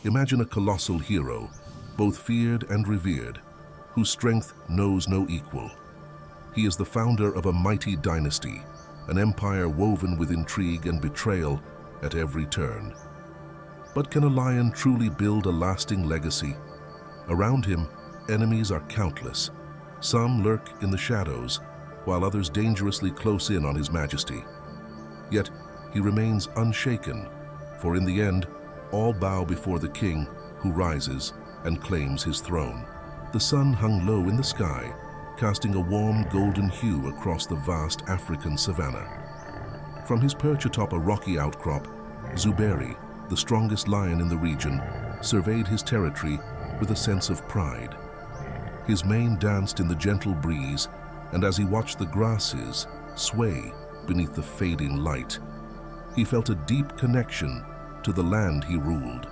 Imagine a colossal hero, both feared and revered, whose strength knows no equal. He is the founder of a mighty dynasty, an empire woven with intrigue and betrayal at every turn. But can a lion truly build a lasting legacy? Around him, enemies are countless. Some lurk in the shadows, while others dangerously close in on his majesty. Yet he remains unshaken, for in the end, all bow before the king who rises and claims his throne. The sun hung low in the sky, casting a warm golden hue across the vast African savanna. From his perch atop a rocky outcrop, Zuberi, the strongest lion in the region, surveyed his territory with a sense of pride. His mane danced in the gentle breeze, and as he watched the grasses sway beneath the fading light, he felt a deep connection to the land he ruled.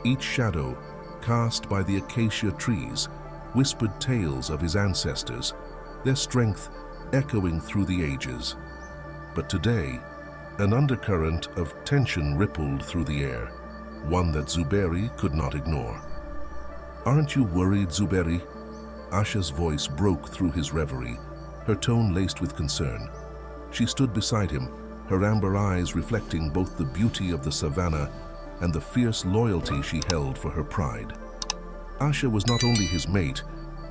Each shadow cast by the acacia trees whispered tales of his ancestors, their strength echoing through the ages. But today, an undercurrent of tension rippled through the air, one that Zuberi could not ignore. "Aren't you worried, Zuberi?" Asha's voice broke through his reverie, her tone laced with concern. She stood beside him, her amber eyes reflecting both the beauty of the savanna and the fierce loyalty she held for her pride. Asha was not only his mate,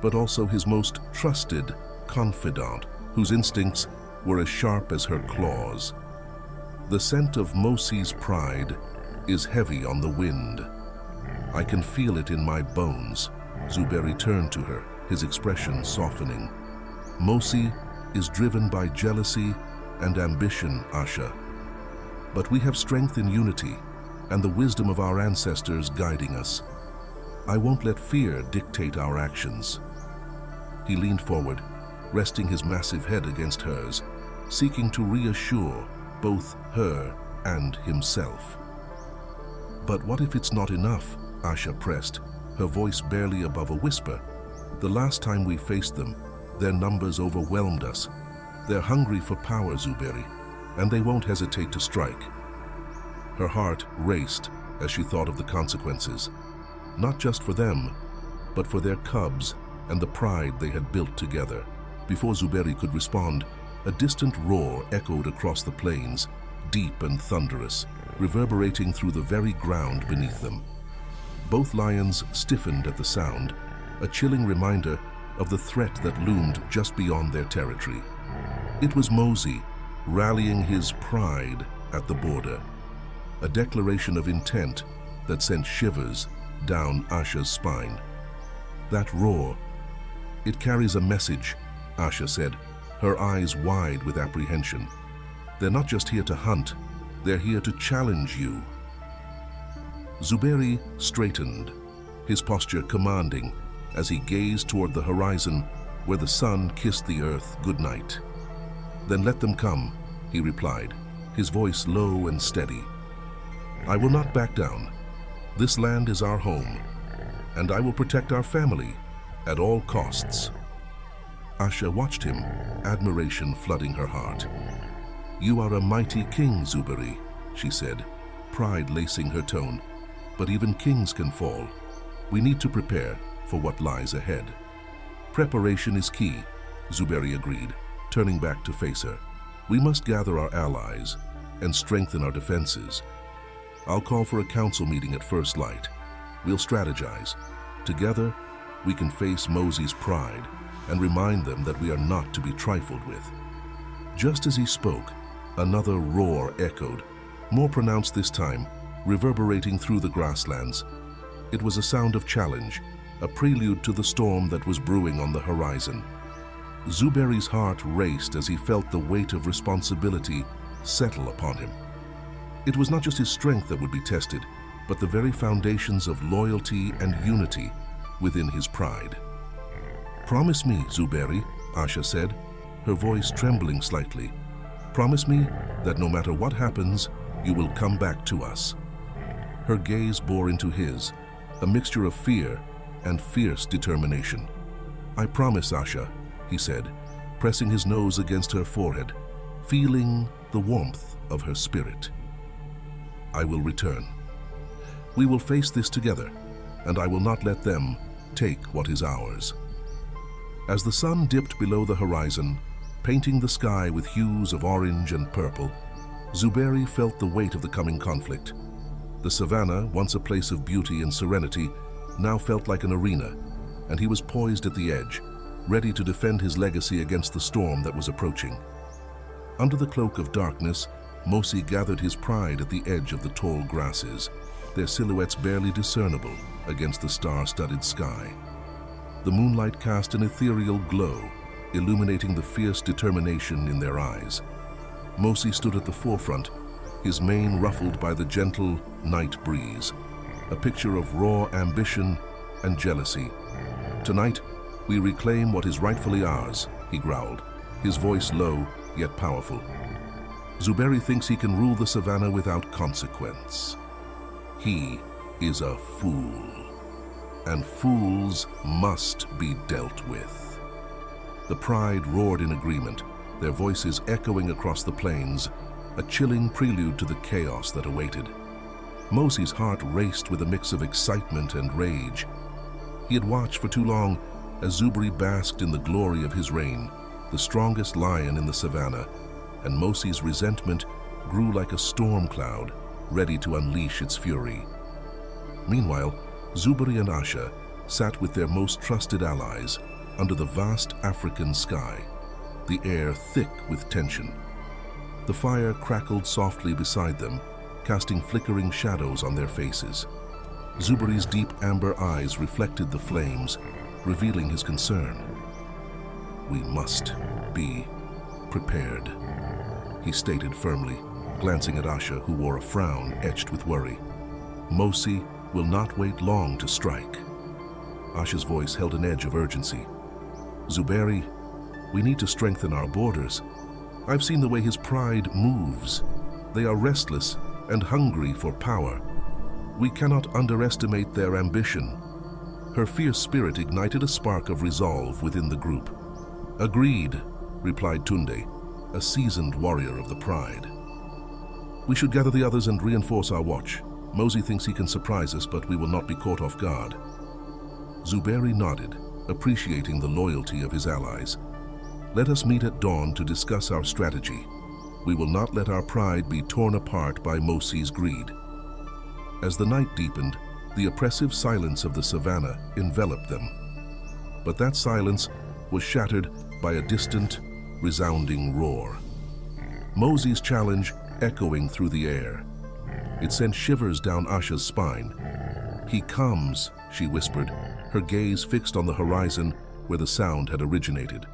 but also his most trusted confidant, whose instincts were as sharp as her claws. "The scent of Mosi's pride is heavy on the wind. I can feel it in my bones." Zuberi turned to her, his expression softening. "Mosi is driven by jealousy and ambition, Asha. But we have strength in unity and the wisdom of our ancestors guiding us. I won't let fear dictate our actions." He leaned forward, resting his massive head against hers, seeking to reassure both her and himself. "But what if it's not enough?" Asha pressed, her voice barely above a whisper. "The last time we faced them, their numbers overwhelmed us. They're hungry for power, Zuberi, and they won't hesitate to strike." Her heart raced as she thought of the consequences, not just for them, but for their cubs and the pride they had built together. Before Zuberi could respond, a distant roar echoed across the plains, deep and thunderous, reverberating through the very ground beneath them. Both lions stiffened at the sound, a chilling reminder of the threat that loomed just beyond their territory. It was Mosi, rallying his pride at the border, a declaration of intent that sent shivers down Asha's spine. "That roar, it carries a message," Asha said, her eyes wide with apprehension. "They're not just here to hunt, they're here to challenge you." Zuberi straightened, his posture commanding as he gazed toward the horizon where the sun kissed the earth goodnight. "Then let them come," he replied, his voice low and steady. "I will not back down. This land is our home, and I will protect our family at all costs." Asha watched him, admiration flooding her heart. "You are a mighty king, Zuberi," she said, pride lacing her tone. "But even kings can fall. We need to prepare for what lies ahead." "Preparation is key," Zuberi agreed, turning back to face her. "We must gather our allies and strengthen our defenses. I'll call for a council meeting at first light. We'll strategize. Together, we can face Mosi's pride and remind them that we are not to be trifled with." Just as he spoke, another roar echoed, more pronounced this time, reverberating through the grasslands. It was a sound of challenge, a prelude to the storm that was brewing on the horizon. Zuberi's heart raced as he felt the weight of responsibility settle upon him. It was not just his strength that would be tested, but the very foundations of loyalty and unity within his pride. "Promise me, Zuberi," Asha said, her voice trembling slightly. "Promise me that no matter what happens, you will come back to us." Her gaze bore into his, a mixture of fear and fierce determination. "I promise, Asha," he said, pressing his nose against her forehead, feeling the warmth of her spirit. "I will return." We will face this together, and I will not let them take what is ours. As the sun dipped below the horizon, painting the sky with hues of orange and purple, Zuberi felt the weight of the coming conflict. The Savanna, once a place of beauty and serenity, now felt like an arena, and he was poised at the edge, ready to defend his legacy against the storm that was approaching. Under the cloak of darkness, Mosi gathered his pride at the edge of the tall grasses, their silhouettes barely discernible against the star-studded sky. The moonlight cast an ethereal glow, illuminating the fierce determination in their eyes. Mosi stood at the forefront, his mane ruffled by the gentle night breeze, a picture of raw ambition and jealousy. "Tonight, we reclaim what is rightfully ours," he growled, his voice low yet powerful. "Zuberi thinks he can rule the Savanna without consequence. He is a fool, and fools must be dealt with." The pride roared in agreement, their voices echoing across the plains, a chilling prelude to the chaos that awaited. Mosi's heart raced with a mix of excitement and rage. He had watched for too long as Zuberi basked in the glory of his reign, the strongest lion in the Savanna, and Mosi's resentment grew like a storm cloud, ready to unleash its fury. Meanwhile, Zuberi and Asha sat with their most trusted allies under the vast African sky, the air thick with tension. The fire crackled softly beside them, casting flickering shadows on their faces. Zuberi's deep amber eyes reflected the flames, revealing his concern. "We must be prepared," he stated firmly, glancing at Asha, who wore a frown etched with worry. "Mosi will not wait long to strike." Asha's voice held an edge of urgency. "Zuberi, we need to strengthen our borders. I've seen the way his pride moves. They are restless and hungry for power. We cannot underestimate their ambition." Her fierce spirit ignited a spark of resolve within the group. "Agreed," replied Tunde, a seasoned warrior of the pride. "We should gather the others and reinforce our watch. Mosi thinks he can surprise us, but we will not be caught off guard." Zuberi nodded, appreciating the loyalty of his allies. "Let us meet at dawn to discuss our strategy. We will not let our pride be torn apart by Mosi's greed." As the night deepened, the oppressive silence of the Savanna enveloped them. But that silence was shattered by a distant, resounding roar. Mosi's challenge echoing through the air. It sent shivers down Asha's spine. "He comes," she whispered, her gaze fixed on the horizon where the sound had originated.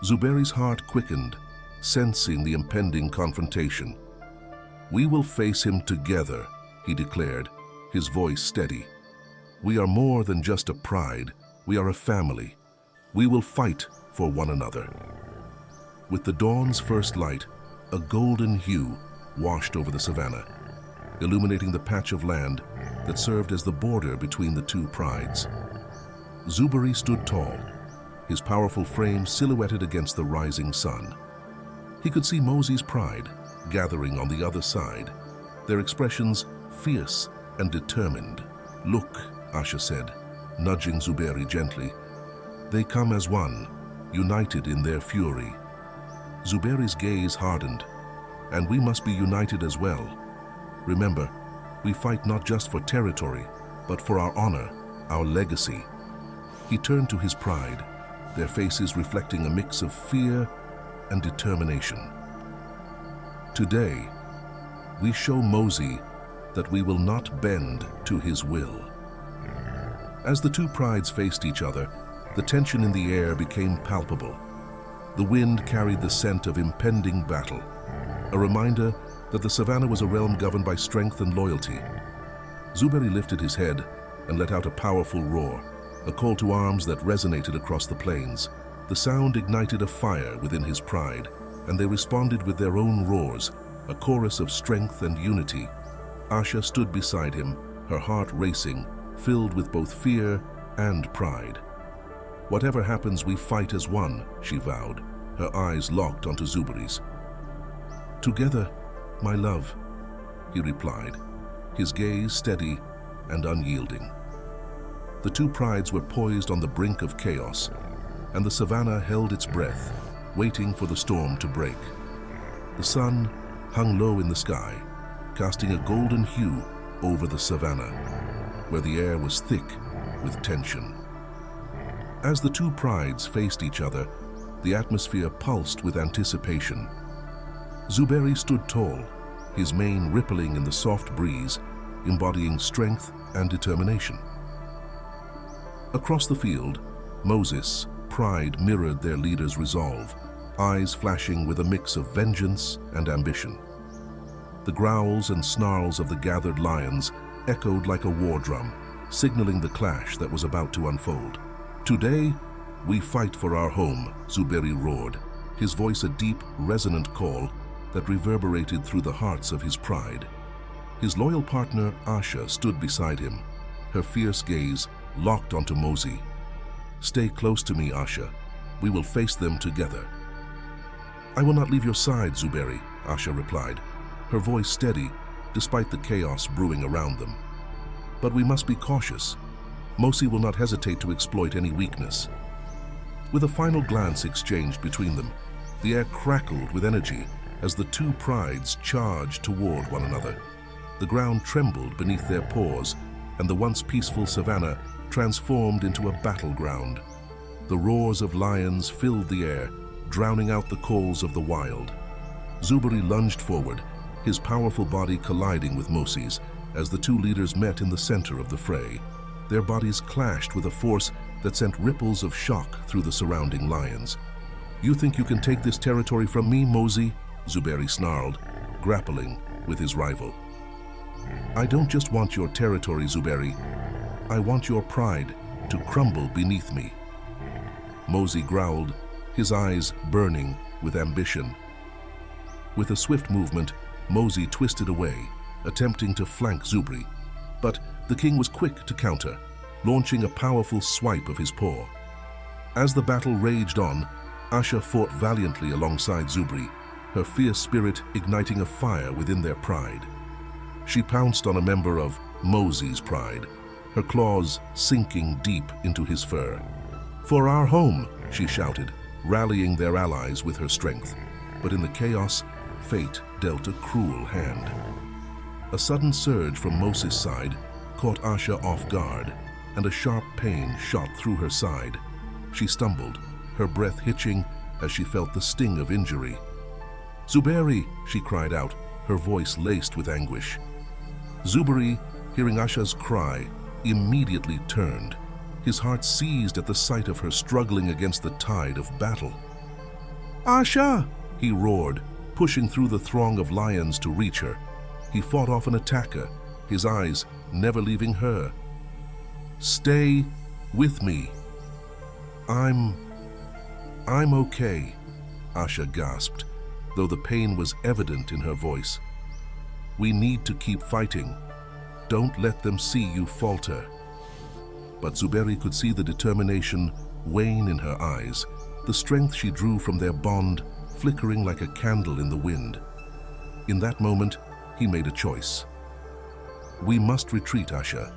Zuberi's heart quickened, sensing the impending confrontation. "We will face him together," he declared, his voice steady. "We are more than just a pride, we are a family. We will fight for one another." With the dawn's first light, a golden hue washed over the Savanna, illuminating the patch of land that served as the border between the two prides. Zuberi stood tall, his powerful frame silhouetted against the rising sun. He could see Mosi's pride gathering on the other side, their expressions fierce and determined. "Look," Asha said, nudging Zuberi gently. "They come as one, united in their fury." Zuberi's gaze hardened. "And we must be united as well. Remember, we fight not just for territory, but for our honor, our legacy." He turned to his pride, their faces reflecting a mix of fear and determination. "Today, we show Mosi that we will not bend to his will." As the two prides faced each other, the tension in the air became palpable. The wind carried the scent of impending battle, a reminder that the Savanna was a realm governed by strength and loyalty. Zuberi lifted his head and let out a powerful roar, a call to arms that resonated across the plains. The sound ignited a fire within his pride, and they responded with their own roars, a chorus of strength and unity. Asha stood beside him, her heart racing, filled with both fear and pride. "Whatever happens, we fight as one," she vowed, her eyes locked onto Zuberi's. "Together, my love," he replied, his gaze steady and unyielding. The two prides were poised on the brink of chaos, and the Savanna held its breath, waiting for the storm to break. The sun hung low in the sky, casting a golden hue over the Savanna, where the air was thick with tension. As the two prides faced each other, the atmosphere pulsed with anticipation. Zuberi stood tall, his mane rippling in the soft breeze, embodying strength and determination. Across the field, Moses' pride mirrored their leader's resolve, eyes flashing with a mix of vengeance and ambition. The growls and snarls of the gathered lions echoed like a war drum, signaling the clash that was about to unfold. "Today, we fight for our home," Zuberi roared, his voice a deep, resonant call that reverberated through the hearts of his pride. His loyal partner, Asha, stood beside him, her fierce gaze locked onto Moses. "Stay close to me, Asha. We will face them together." "I will not leave your side, Zuberi," Asha replied, her voice steady despite the chaos brewing around them. "But we must be cautious. Moses will not hesitate to exploit any weakness." With a final glance exchanged between them, the air crackled with energy as the two prides charged toward one another. The ground trembled beneath their paws, and the once peaceful Savanna transformed into a battleground. The roars of lions filled the air, drowning out the calls of the wild. Zuberi lunged forward, his powerful body colliding with Moses as the two leaders met in the center of the fray. Their bodies clashed with a force that sent ripples of shock through the surrounding lions. "You think you can take this territory from me, Moses?" Zuberi snarled, grappling with his rival. "I don't just want your territory, Zuberi. I want your pride to crumble beneath me." Moses growled, his eyes burning with ambition. With a swift movement, Moses twisted away, attempting to flank Zuberi, but the king was quick to counter, launching a powerful swipe of his paw. As the battle raged on, Asha fought valiantly alongside Zuberi, her fierce spirit igniting a fire within their pride. She pounced on a member of Moses' pride, her claws sinking deep into his fur. "For our home," she shouted, rallying their allies with her strength. But in the chaos, fate dealt a cruel hand. A sudden surge from Moses' side caught Asha off guard, and a sharp pain shot through her side. She stumbled, her breath hitching as she felt the sting of injury. "Zuberi!" she cried out, her voice laced with anguish. Zuberi, hearing Asha's cry, immediately turned, his heart seized at the sight of her struggling against the tide of battle. "Asha!" he roared, pushing through the throng of lions to reach her. He fought off an attacker, his eyes never leaving her. "Stay with me." I'm okay," Asha gasped, though the pain was evident in her voice. "We need to keep fighting. Don't let them see you falter." But Zuberi could see the determination wane in her eyes, the strength she drew from their bond flickering like a candle in the wind. In that moment, he made a choice. "We must retreat, Asha.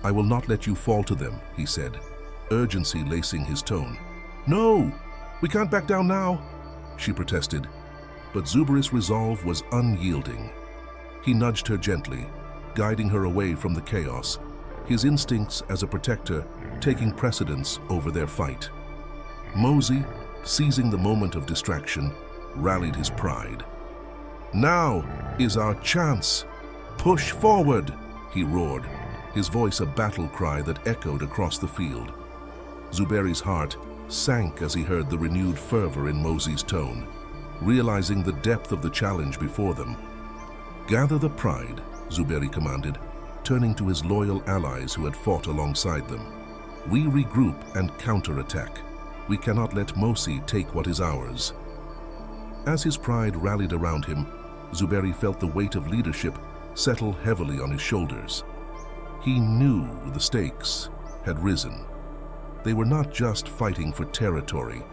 I will not let you fall to them," he said, urgency lacing his tone. "No, we can't back down now," she protested. But Zuberi's resolve was unyielding. He nudged her gently, guiding her away from the chaos, his instincts as a protector taking precedence over their fight. Moses, seizing the moment of distraction, rallied his pride. "Now is our chance. Push forward," he roared, his voice a battle cry that echoed across the field. Zuberi's heart sank as he heard the renewed fervor in Moses' tone, realizing the depth of the challenge before them. "Gather the pride," Zuberi commanded, turning to his loyal allies who had fought alongside them. "We regroup and counterattack. We cannot let Moses take what is ours." As his pride rallied around him, Zuberi felt the weight of leadership settle heavily on his shoulders. He knew the stakes had risen. They were not just fighting for territory,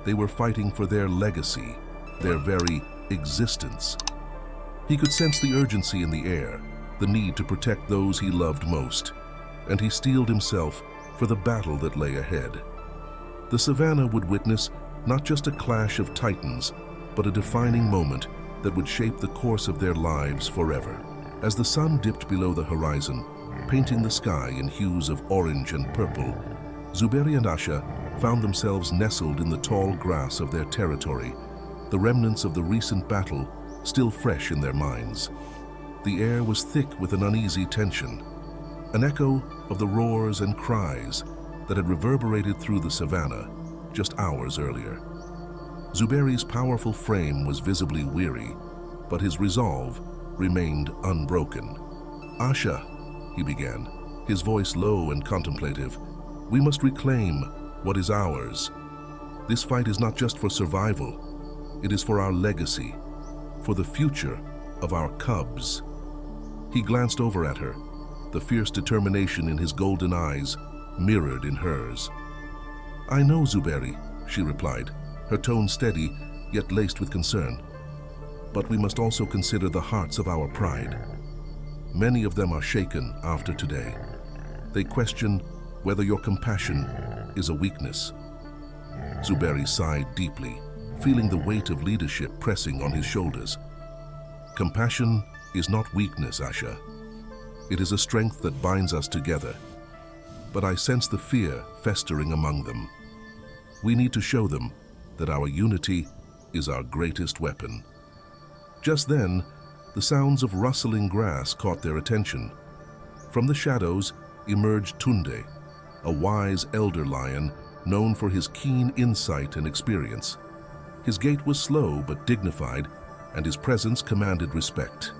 they were fighting for their legacy, their very existence. He could sense the urgency in the air, the need to protect those he loved most, and he steeled himself for the battle that lay ahead. The Savanna would witness not just a clash of titans, but a defining moment that would shape the course of their lives forever. As the sun dipped below the horizon, painting the sky in hues of orange and purple, Zuberi and Asha found themselves nestled in the tall grass of their territory, the remnants of the recent battle still fresh in their minds. The air was thick with an uneasy tension, an echo of the roars and cries that had reverberated through the Savanna just hours earlier. Zuberi's powerful frame was visibly weary, but his resolve remained unbroken. "Asha," he began, his voice low and contemplative, "we must reclaim what is ours. This fight is not just for survival, it is for our legacy, for the future of our cubs." He glanced over at her, the fierce determination in his golden eyes mirrored in hers. "I know, Zuberi," she replied, her tone steady yet laced with concern. "But we must also consider the hearts of our pride. Many of them are shaken after today. They question whether your compassion is a weakness." Zuberi sighed deeply, feeling the weight of leadership pressing on his shoulders. "Compassion is not weakness, Asha. It is a strength that binds us together. But I sense the fear festering among them. We need to show them that our unity is our greatest weapon." Just then, the sounds of rustling grass caught their attention. From the shadows emerged Tunde, a wise elder lion known for his keen insight and experience. His gait was slow but dignified, and his presence commanded respect.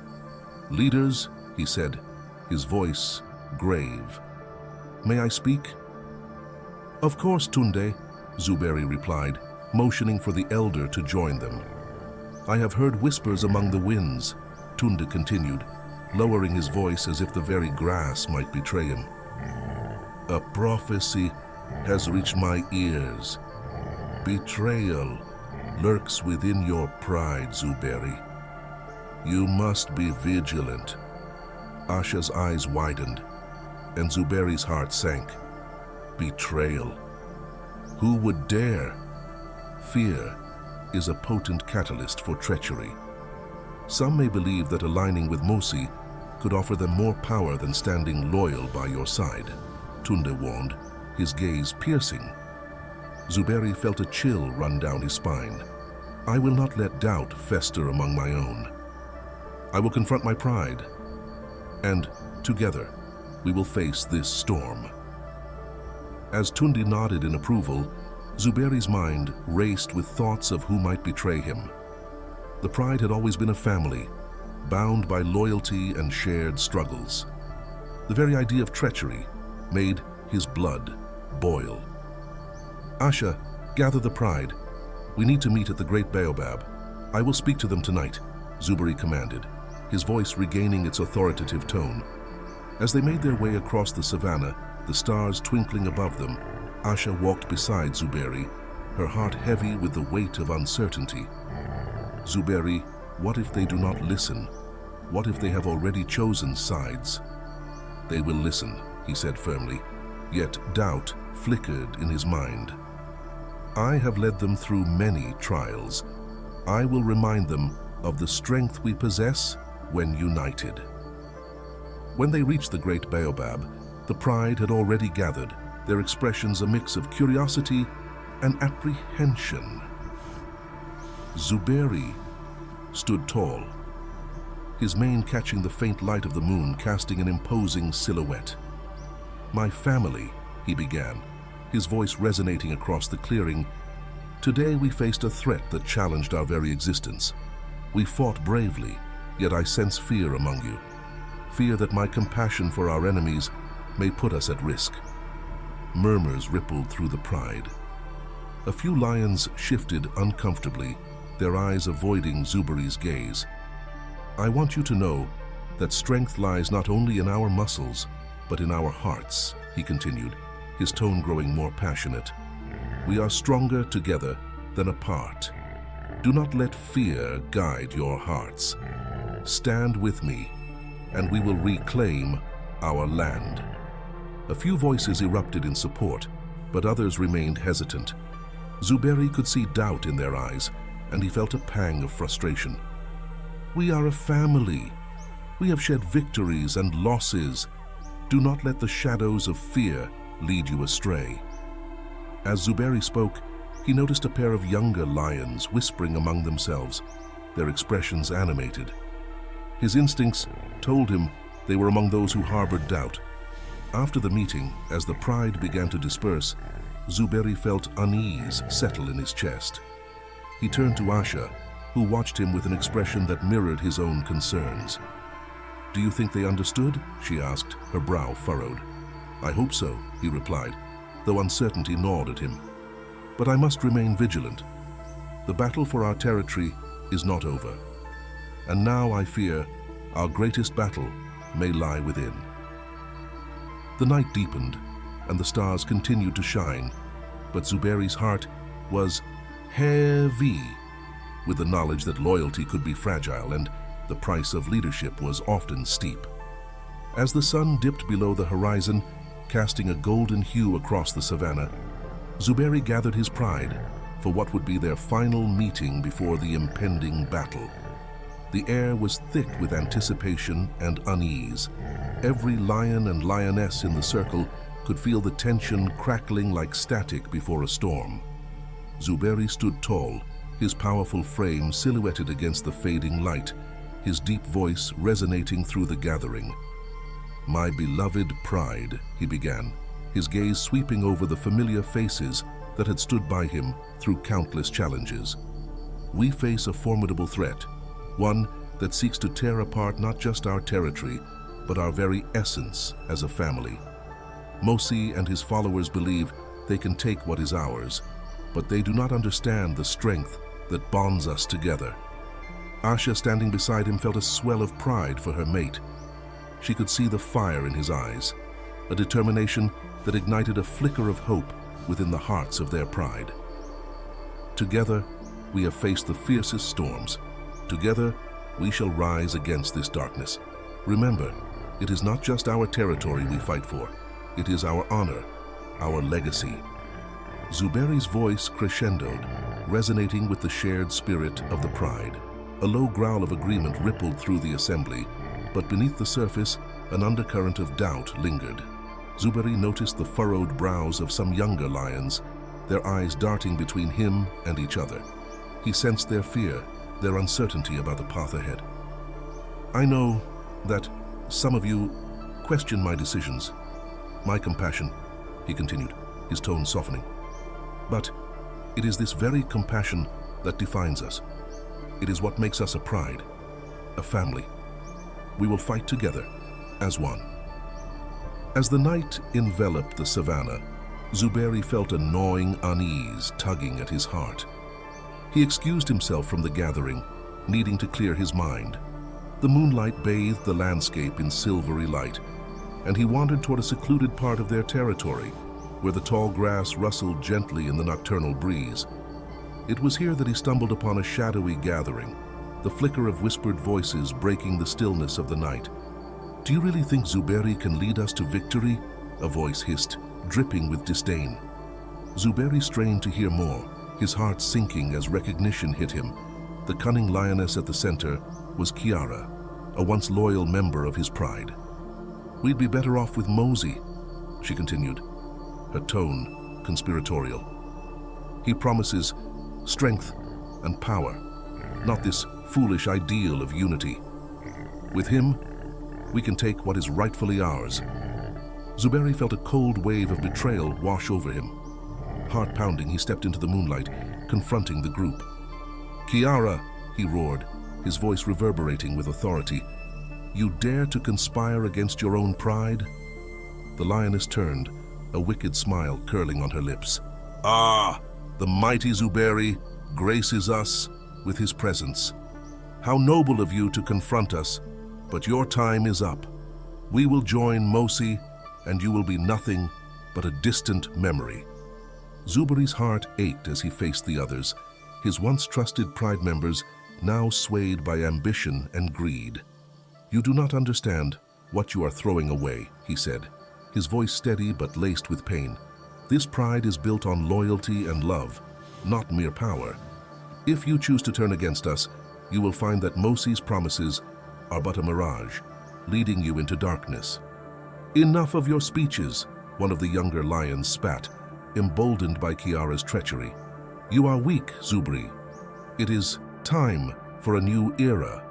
"Leaders," he said, his voice grave. "May I speak?" "Of course, Tunde," Zuberi replied, motioning for the elder to join them. "I have heard whispers among the winds," Tunde continued, lowering his voice as if the very grass might betray him. "A prophecy has reached my ears. Betrayal lurks within your pride, Zuberi. You must be vigilant." Asha's eyes widened, and Zuberi's heart sank. Betrayal. Who would dare? Fear is a potent catalyst for treachery. Some may believe that aligning with Mosi could offer them more power than standing loyal by your side, Tunde warned, his gaze piercing. Zuberi felt a chill run down his spine. "I will not let doubt fester among my own. I will confront my pride, and together we will face this storm." As Tunde nodded in approval, Zuberi's mind raced with thoughts of who might betray him. The pride had always been a family, bound by loyalty and shared struggles. The very idea of treachery made his blood boil. "Asha, gather the pride. We need to meet at the Great Baobab. I will speak to them tonight," Zuberi commanded, his voice regaining its authoritative tone. As they made their way across the Savanna, the stars twinkling above them, Asha walked beside Zuberi, her heart heavy with the weight of uncertainty. "Zuberi, what if they do not listen? What if they have already chosen sides?" "They will listen," he said firmly, yet doubt flickered in his mind. "I have led them through many trials. I will remind them of the strength we possess when united." When they reached the Great Baobab, the pride had already gathered, their expressions a mix of curiosity and apprehension. Zuberi stood tall, his mane catching the faint light of the moon, casting an imposing silhouette. "My family," he began, his voice resonating across the clearing. "Today we faced a threat that challenged our very existence. We fought bravely, yet I sense fear among you. Fear that my compassion for our enemies may put us at risk." Murmurs rippled through the pride. A few lions shifted uncomfortably, their eyes avoiding Zuberi's gaze. "I want you to know that strength lies not only in our muscles, but in our hearts," he continued, his tone growing more passionate. "We are stronger together than apart. Do not let fear guide your hearts. Stand with me, and we will reclaim our land." A few voices erupted in support, but others remained hesitant. Zuberi could see doubt in their eyes, and he felt a pang of frustration. "We are a family. We have shed victories and losses. Do not let the shadows of fear lead you astray." As Zuberi spoke, he noticed a pair of younger lions whispering among themselves, their expressions animated. His instincts told him they were among those who harbored doubt. After the meeting, as the pride began to disperse, Zuberi felt unease settle in his chest. He turned to Asha, who watched him with an expression that mirrored his own concerns. "Do you think they understood?" she asked, her brow furrowed. "I hope so," he replied, though uncertainty gnawed at him. "But I must remain vigilant. The battle for our territory is not over. And now, I fear, our greatest battle may lie within." The night deepened, and the stars continued to shine, but Zuberi's heart was heavy with the knowledge that loyalty could be fragile and the price of leadership was often steep. As the sun dipped below the horizon, casting a golden hue across the savanna, Zuberi gathered his pride for what would be their final meeting before the impending battle. The air was thick with anticipation and unease. Every lion and lioness in the circle could feel the tension crackling like static before a storm. Zuberi stood tall, his powerful frame silhouetted against the fading light, his deep voice resonating through the gathering. "My beloved pride," he began, his gaze sweeping over the familiar faces that had stood by him through countless challenges. "We face a formidable threat, one that seeks to tear apart not just our territory, but our very essence as a family. Mosi and his followers believe they can take what is ours, but they do not understand the strength that bonds us together." Asha, standing beside him, felt a swell of pride for her mate. She could see the fire in his eyes, a determination that ignited a flicker of hope within the hearts of their pride. "Together, we have faced the fiercest storms. Together, we shall rise against this darkness. Remember, it is not just our territory we fight for. It is our honor, our legacy." Zuberi's voice crescendoed, resonating with the shared spirit of the pride. A low growl of agreement rippled through the assembly, but beneath the surface, an undercurrent of doubt lingered. Zuberi noticed the furrowed brows of some younger lions, their eyes darting between him and each other. He sensed their fear, their uncertainty about the path ahead. "I know that some of you question my decisions, my compassion," he continued, his tone softening. "But it is this very compassion that defines us. It is what makes us a pride, a family. We will fight together as one." As the night enveloped the savanna, Zuberi felt a gnawing unease tugging at his heart. He excused himself from the gathering, needing to clear his mind. The moonlight bathed the landscape in silvery light, and he wandered toward a secluded part of their territory, where the tall grass rustled gently in the nocturnal breeze. It was here that he stumbled upon a shadowy gathering, the flicker of whispered voices breaking the stillness of the night. "Do you really think Zuberi can lead us to victory?" a voice hissed, dripping with disdain. Zuberi strained to hear more, his heart sinking as recognition hit him. The cunning lioness at the center was Kiara, a once loyal member of his pride. "We'd be better off with Mosi," she continued, her tone conspiratorial. "He promises strength and power, not this foolish ideal of unity. With him, we can take what is rightfully ours." Zuberi felt a cold wave of betrayal wash over him. Heart pounding, he stepped into the moonlight, confronting the group. "Kiara," he roared, his voice reverberating with authority, "you dare to conspire against your own pride?" The lioness turned, a wicked smile curling on her lips. "Ah, the mighty Zuberi graces us with his presence. How noble of you to confront us, but your time is up. We will join Mosi, and you will be nothing but a distant memory." Zuberi's heart ached as he faced the others, his once trusted pride members now swayed by ambition and greed. "You do not understand what you are throwing away," he said, his voice steady but laced with pain. "This pride is built on loyalty and love, not mere power. If you choose to turn against us, you will find that Mosi's promises are but a mirage, leading you into darkness." "Enough of your speeches," one of the younger lions spat, emboldened by Kiara's treachery. "You are weak, Zuberi. It is time for a new era."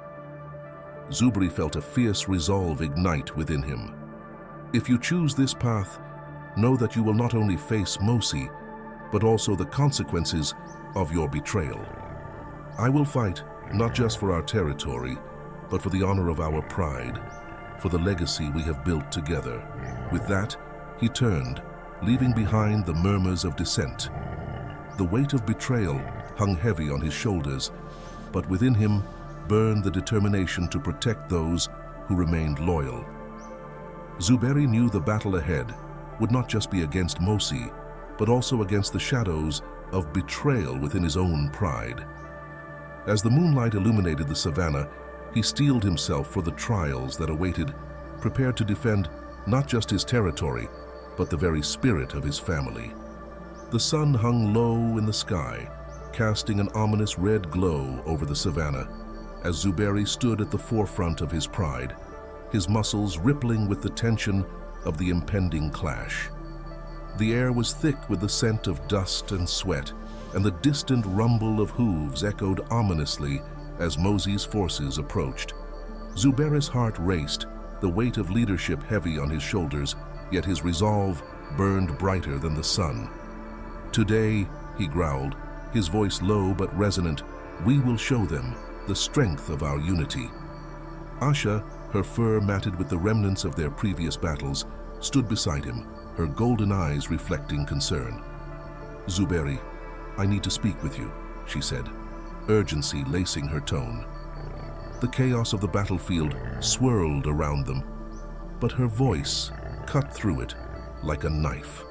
Zuberi felt a fierce resolve ignite within him. "If you choose this path, know that you will not only face Mosi, but also the consequences of your betrayal. I will fight not just for our territory, but for the honor of our pride, for the legacy we have built together." With that, he turned, leaving behind the murmurs of dissent. The weight of betrayal hung heavy on his shoulders, but within him burned the determination to protect those who remained loyal. Zuberi knew the battle ahead would not just be against Mosi, but also against the shadows of betrayal within his own pride. As the moonlight illuminated the savannah, he steeled himself for the trials that awaited, prepared to defend not just his territory, but the very spirit of his family. The sun hung low in the sky, casting an ominous red glow over the savannah, as Zuberi stood at the forefront of his pride, his muscles rippling with the tension of the impending clash. The air was thick with the scent of dust and sweat, and the distant rumble of hooves echoed ominously as Mosi's forces approached. Zuberi's heart raced, the weight of leadership heavy on his shoulders, yet his resolve burned brighter than the sun. "Today," he growled, his voice low but resonant, "we will show them the strength of our unity." Asha, her fur matted with the remnants of their previous battles, stood beside him, her golden eyes reflecting concern. "Zuberi, I need to speak with you," she said, urgency lacing her tone. The chaos of the battlefield swirled around them, but her voice cut through it like a knife.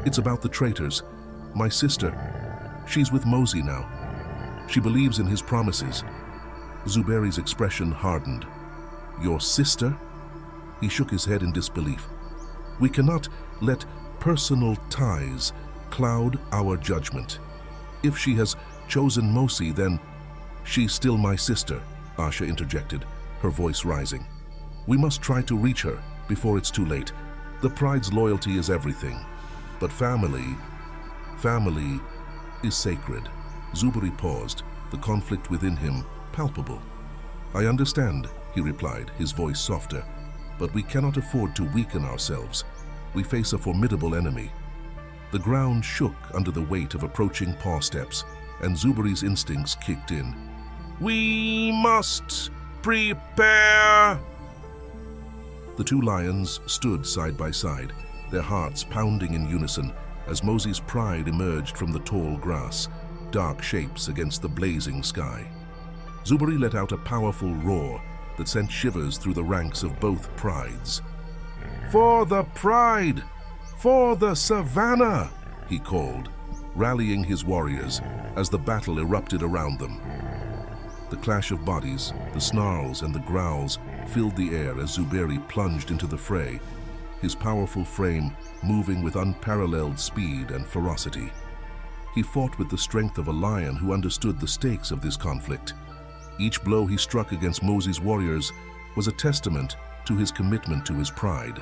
"It's about the traitors. My sister, she's with Mosi now. She believes in his promises." Zuberi's expression hardened. "Your sister?" He shook his head in disbelief. "We cannot let personal ties cloud our judgment. If she has chosen Mosi, then..." "She's still my sister," Asha interjected, her voice rising. "We must try to reach her before it's too late. The pride's loyalty is everything, but family is sacred." Zuberi paused, the conflict within him palpable. "I understand," he replied, his voice softer, "but we cannot afford to weaken ourselves. We face a formidable enemy." The ground shook under the weight of approaching paw steps, and Zuberi's instincts kicked in. "We must prepare!" The two lions stood side by side, their hearts pounding in unison as Mosi's pride emerged from the tall grass, dark shapes against the blazing sky. Zuberi let out a powerful roar that sent shivers through the ranks of both prides. "For the pride! For the Savanna!" he called, rallying his warriors as the battle erupted around them. The clash of bodies, the snarls and the growls filled the air as Zuberi plunged into the fray, his powerful frame moving with unparalleled speed and ferocity. He fought with the strength of a lion who understood the stakes of this conflict. Each blow he struck against Mosi's warriors was a testament to his commitment to his pride.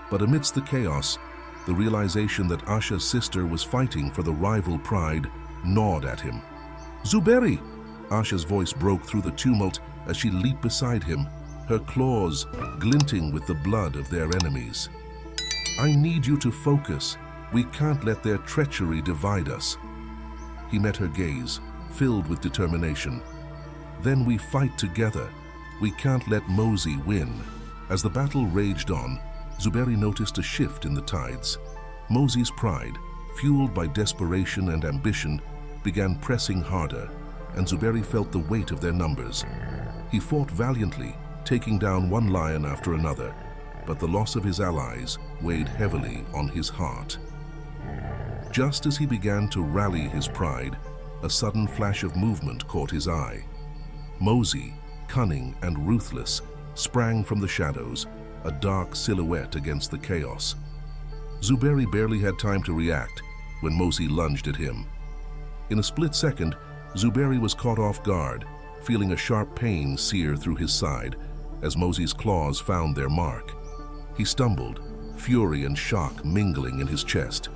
But amidst the chaos, the realization that Asha's sister was fighting for the rival pride gnawed at him. "Zuberi!" Asha's voice broke through the tumult as she leaped beside him, her claws glinting with the blood of their enemies. "I need you to focus. We can't let their treachery divide us." He met her gaze, filled with determination. "Then we fight together. We can't let Mosi win." As the battle raged on, Zuberi noticed a shift in the tides. Mosi's pride, fueled by desperation and ambition, began pressing harder, and Zuberi felt the weight of their numbers. He fought valiantly, taking down one lion after another, but the loss of his allies weighed heavily on his heart. Just as he began to rally his pride, a sudden flash of movement caught his eye. Mosi, cunning and ruthless, sprang from the shadows, a dark silhouette against the chaos. Zuberi barely had time to react when Mosey lunged at him. In a split second, Zuberi was caught off guard, feeling a sharp pain sear through his side as Mosey's claws found their mark. He stumbled, fury and shock mingling in his chest.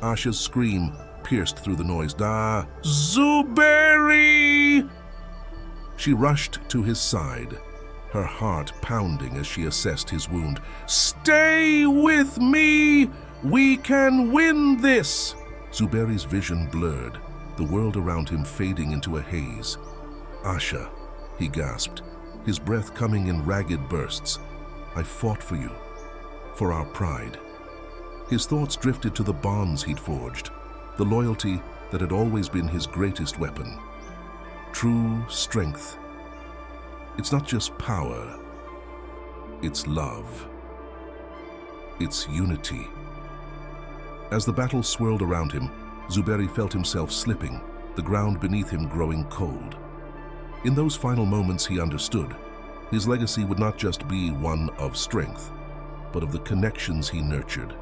Asha's scream pierced through the noise. "Da! Zuberi!" She rushed to his side, her heart pounding as she assessed his wound. "Stay with me! We can win this!" Zuberi's vision blurred, the world around him fading into a haze. "Asha," he gasped, his breath coming in ragged bursts. "I fought for you, for our pride." His thoughts drifted to the bonds he'd forged, the loyalty that had always been his greatest weapon. True strength. It's not just power, it's love. It's unity. As the battle swirled around him, Zuberi felt himself slipping, the ground beneath him growing cold. In those final moments he understood, his legacy would not just be one of strength, but of the connections he nurtured,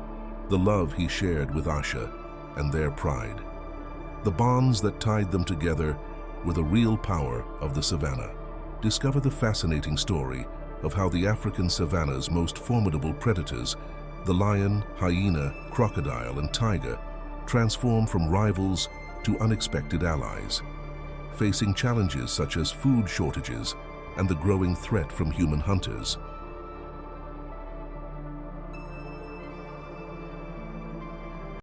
the love he shared with Asha and their pride. The bonds that tied them together were the real power of the Savanna. Discover the fascinating story of how the African savanna's most formidable predators, the lion, hyena, crocodile, and tiger, transform from rivals to unexpected allies. Facing challenges such as food shortages and the growing threat from human hunters,